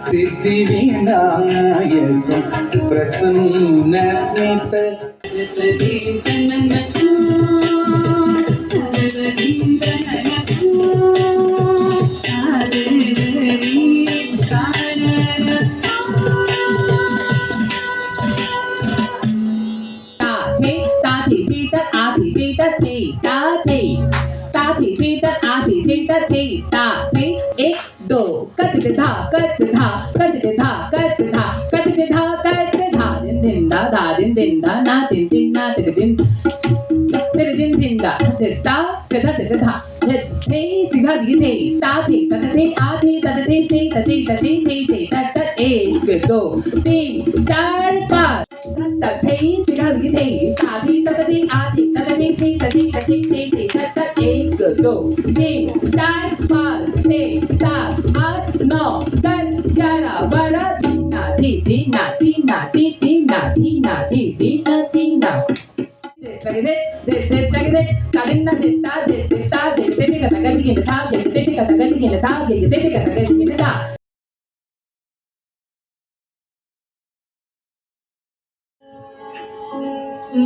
सिद्धिविनायकं प्रसन्नस्मितं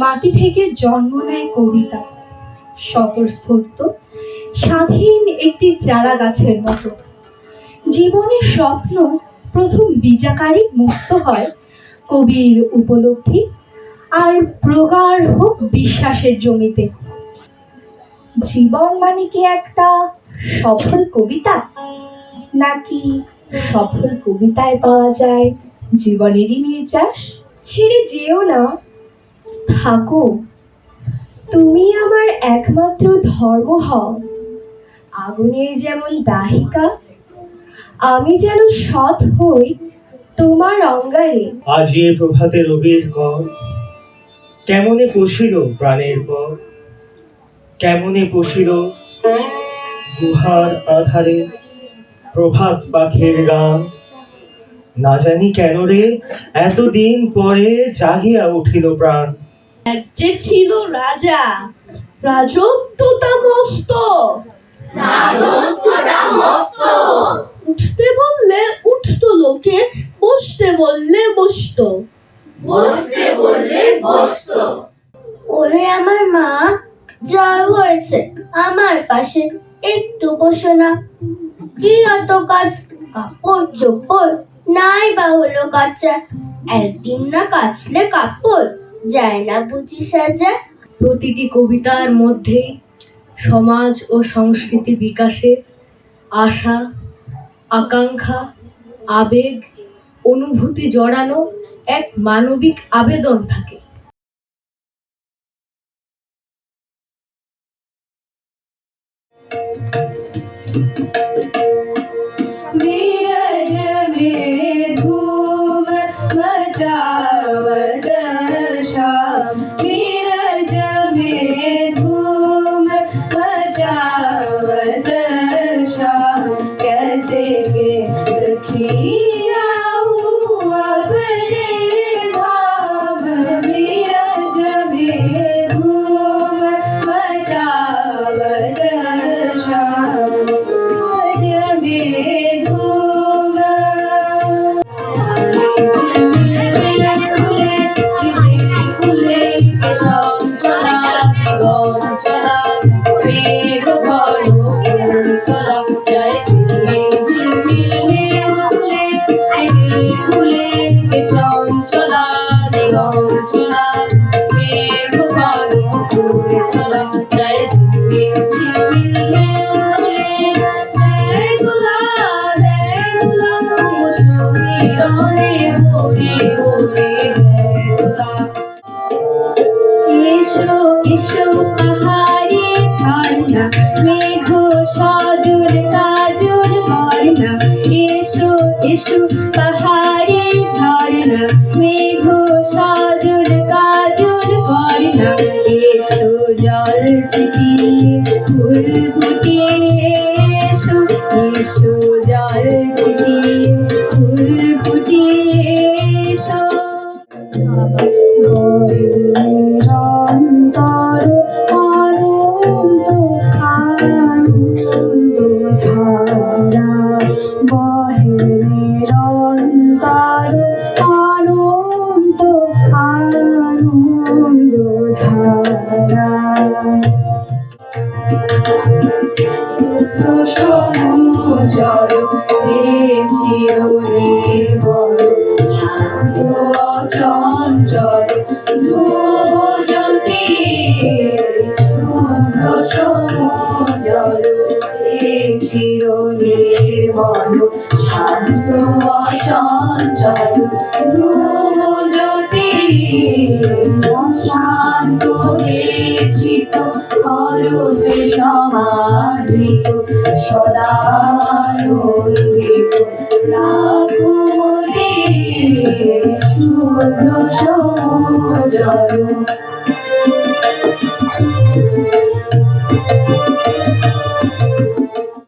মাটি থেকে জন্ম নেয় কবিতা, স্বতঃস্ফূর্ত স্বাধীন একটি চারা গাছের মতো। জীবনের স্বপ্ন প্রথম বীজাকারে মুক্ত হয় কবির উপলব্ধি আর প্রগাঢ় বিশ্বাসের জমিতে। জীবন মানে কি একটা সফল কবিতা, নাকি সফল কবিতায় পাওয়া যায় জীবনেরই নির্যাস? ছেড়ে যেও না, থাকো, তুমি আমার একমাত্র ধর্ম হও। আগুনের যেমন দাহিকা, আমি যেন সৎ হই তোমার অঙ্গারে। আজি এ প্রভাতে রবির কর, কেমনে পশিল প্রাণের পর, কেমনে পশিল গুহার আধারে প্রভাত পাখির গান। না জানি কেন রে এতদিন পরে জাগিয়া উঠিল প্রাণ। যে ছিল রাজা, রাজত্বটা মস্ত, উঠতে বললে উঠতো লোকে, বসতে বললে বসতো, ওরে আমার মা, জ্বর হয়েছে আমার পাশে, একটু বসো না। কি অত কাজ, কাপড় চোপড় নাই বা হলো কাঁচা, একদিন না কাচলে কাপড় যায় না বুঝি সাজা। প্রতিটি কবিতার মধ্যে সমাজ ও সংস্কৃতি বিকাশের আশা, আকাঙ্ক্ষা, আবেগ, অনুভূতি জড়ানো এক মানবিক আবেদন থাকে। এসো পাহাড়ে ঝর্ণা মেঘ সজল কাজল বর্ণা এসো জল ছিটিয়ে ফুল ফুটিয়ে এসো এসো জল ছিটিয়ে ফুল ফুটিয়ে এসো নিরন্তর অনন্ত আনন্দ ধারা বহে নিরন্তর অনন্ত আনন্দ ধারা সমুজল চিরনির্বল শান্ত অচঞ্চল ধ্রুব জ্যোতি শুভ্র সমুজল চিরনির্বল শান্ত অচঞ্চল ধ্রুব জ্যোতি শান্ত চিত করবে সমাধিত সদানন্দিত রাখো মোদের শুভ্র সমুজল